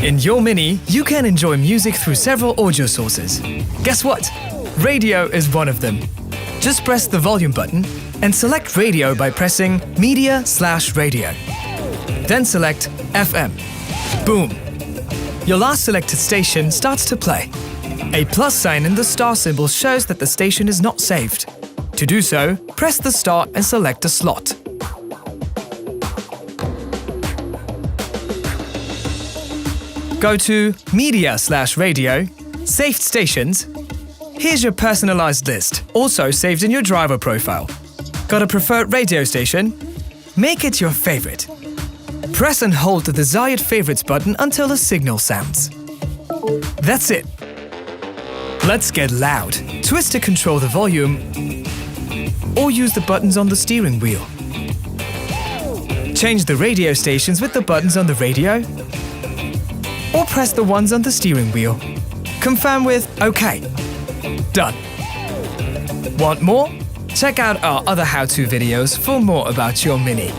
In your Mini, you can enjoy music through several audio sources. Guess what? Radio is one of them. Just press the volume button and select radio by pressing media/radio. Then select FM. Boom! Your last selected station starts to play. A plus sign in the star symbol shows that the station is not saved. To do so, press the star and select a slot. Go to media/radio, saved stations. Here's your personalized list, also saved in your driver profile. Got a preferred radio station? Make it your favorite. Press and hold the desired favorites button until a signal sounds. That's it. Let's get loud. Twist to control the volume, or use the buttons on the steering wheel. Change the radio stations with the buttons on the radio, or press the ones on the steering wheel. Confirm with OK. Done. Want more? Check out our other how-to videos for more about your Mini.